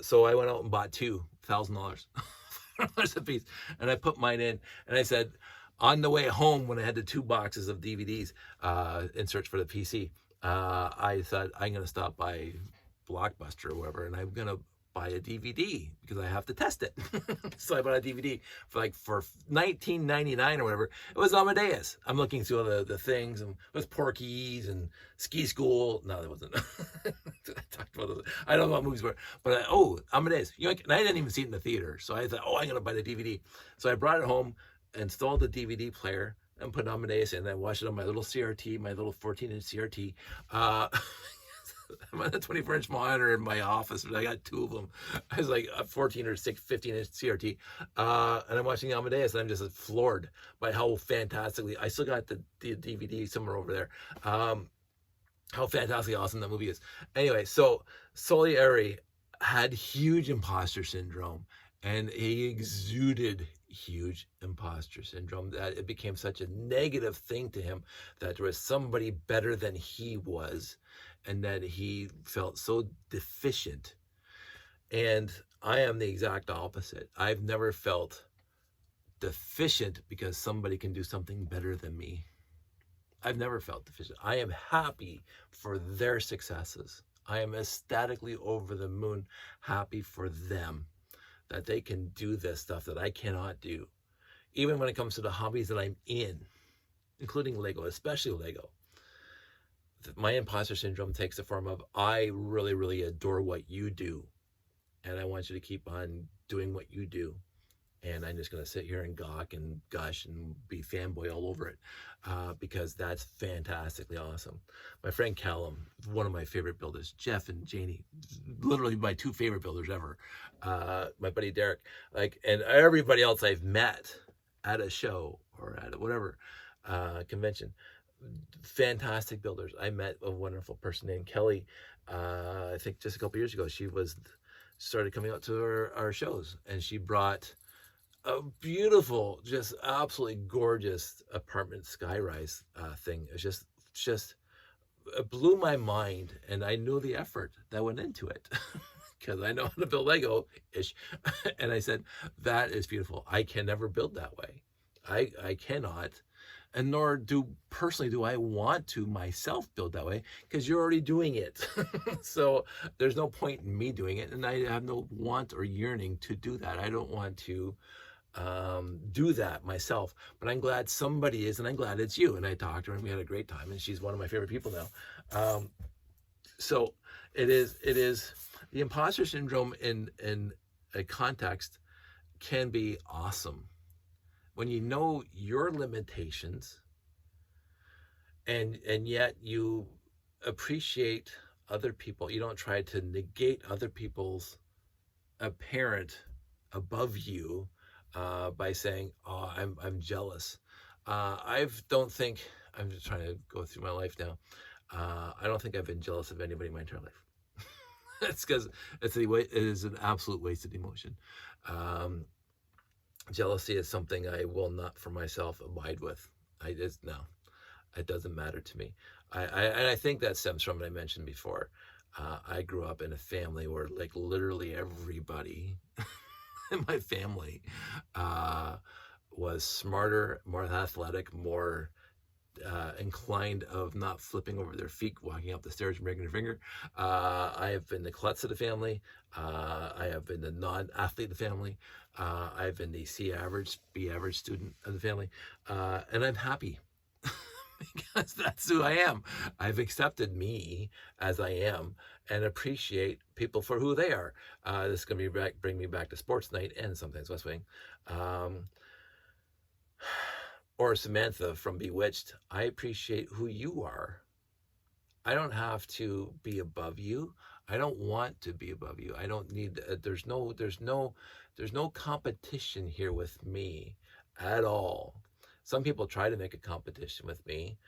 So I went out and bought $2,000 a piece, and I put mine in, and I said, on the way home when I had the 2 boxes of DVDs in search for the PC, I thought I'm going to stop by Blockbuster or whatever, and I'm going to buy a DVD because I have to test it. So I bought a DVD for $19.99 or whatever. It was Amadeus. I'm looking through all the things, and it was Porky's and Ski School. No, that wasn't. I talked about those. I don't know what movies were, but Amadeus. And I didn't even see it in the theater. So I thought, I'm going to buy the DVD. So I brought it home, installed the DVD player, and put Amadeus in, and I watched it on my little CRT, my little 14-inch CRT. I'm on a 24-inch monitor in my office, but I got 2 of them. I was like a 14 or 15-inch CRT, and I'm watching Amadeus, and I'm just floored by how fantastically, I still got the DVD somewhere over there, how fantastically awesome that movie is. Anyway, so Salieri had huge imposter syndrome, and he exuded huge imposter syndrome, that it became such a negative thing to him that there was somebody better than he was, and that he felt so deficient. And I am the exact opposite. I've never felt deficient because somebody can do something better than me. I've never felt deficient. I am happy for their successes. I am ecstatically over the moon happy for them, that they can do this stuff that I cannot do. Even when it comes to the hobbies that I'm in, including Lego, especially Lego. My imposter syndrome takes the form of, I really, really adore what you do, and I want you to keep on doing what you do. And I'm just going to sit here and gawk and gush and be fanboy all over it, because that's fantastically awesome. My friend Callum, one of my favorite builders, Jeff and Janie, literally my 2 favorite builders ever. My buddy Derek, and everybody else I've met at a show or at a whatever convention, fantastic builders. I met a wonderful person named Kelly. I think just a couple years ago, she started coming out to our shows, and she brought a beautiful, just absolutely gorgeous apartment skyrise thing. It just it blew my mind, and I knew the effort that went into it because I know how to build Lego-ish. And I said, that is beautiful. I can never build that way. I cannot, and nor do I want to myself build that way, because you're already doing it. So there's no point in me doing it, and I have no want or yearning to do that. I don't want to do that myself, but I'm glad somebody is, and I'm glad it's you. And I talked to her, and we had a great time, and she's one of my favorite people now. So it is the imposter syndrome in a context can be awesome when you know your limitations, and yet you appreciate other people. You don't try to negate other people's apparent above you by saying, "Oh, I'm jealous." I'm just trying to go through my life now. I don't think I've been jealous of anybody my entire life. It's because it is an absolute wasted emotion. Jealousy is something I will not for myself abide with. It doesn't matter to me. I think that stems from what I mentioned before. I grew up in a family where literally everybody in my family was smarter, more athletic, more inclined of not flipping over their feet walking up the stairs and breaking their finger. I have been the klutz of the family. I have been the non-athlete of the family. I've been the C average, B average student of the family. And I'm happy because that's who I am. I've accepted me as I am, and appreciate people for who they are. This is going to bring me back to sports night and sometimes West Wing. Or Samantha from Bewitched. I appreciate who you are. I don't have to be above you. I don't want to be above you. I don't need. There's no competition here with me at all. Some people try to make a competition with me.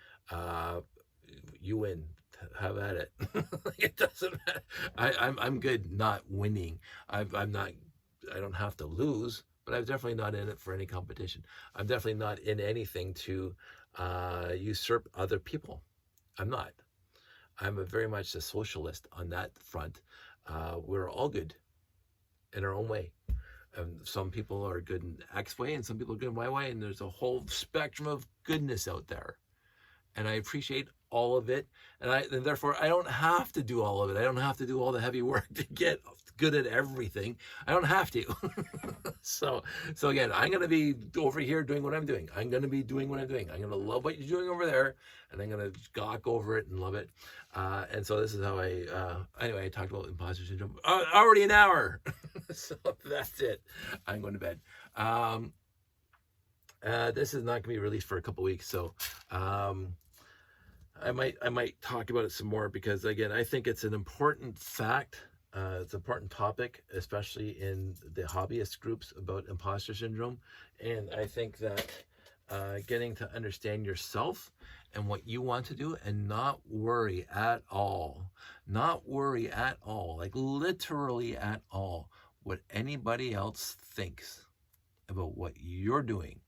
You win. Have at it. It doesn't matter. I'm good not winning. I'm not. I don't have to lose, but I'm definitely not in it for any competition. I'm definitely not in anything to usurp other people. I'm not. I'm very much a socialist on that front. We're all good in our own way. Some people are good in X way and some people are good in Y way, and there's a whole spectrum of goodness out there. And I appreciate all of it, and therefore I don't have to do all of it. I don't have to do all the heavy work to get good at everything. I don't have to. So again, I'm going to be over here doing what I'm doing. I'm going to be doing what I'm doing. I'm going to love what you're doing over there, and I'm going to gawk over it and love it. And so this is how anyway, I talked about imposter syndrome. Already an hour. So that's it. I'm going to bed. This is not going to be released for a couple weeks, so I might talk about it some more, because again, I think it's an important fact. It's an important topic, especially in the hobbyist groups, about imposter syndrome. And I think that getting to understand yourself and what you want to do, and not worry at all, like literally at all, what anybody else thinks about what you're doing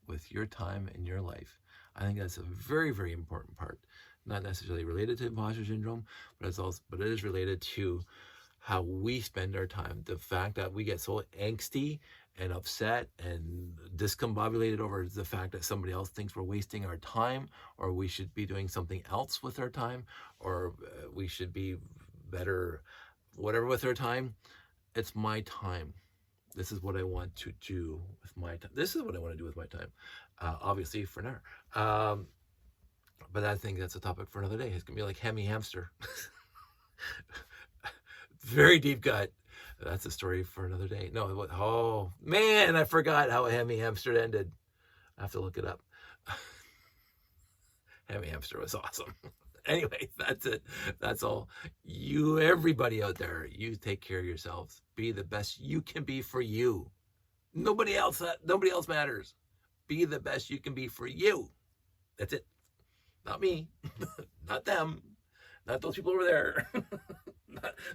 with your time and your life. I think that's a very, very important part. Not necessarily related to imposter syndrome, but it is related to how we spend our time. The fact that we get so angsty and upset and discombobulated over the fact that somebody else thinks we're wasting our time, or we should be doing something else with our time, or we should be better, whatever, with our time. It's my time. This is what I want to do with my time. This is what I want to do with my time. Obviously for now. But I think that's a topic for another day. It's going to be like Hemi Hamster. Very deep cut. That's a story for another day. No, oh man, I forgot how Hemi Hamster ended. I have to look it up. Hemi Hamster was awesome. Anyway, that's it. That's all. Everybody out there, you take care of yourselves. Be the best you can be for you. Nobody else matters. Be the best you can be for you. That's it. Not me. Not them. Not those people over there.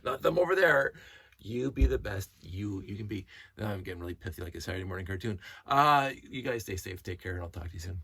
not them over there. You be the best you can be. Now I'm getting really pithy like a Saturday morning cartoon. You guys stay safe, take care, and I'll talk to you soon.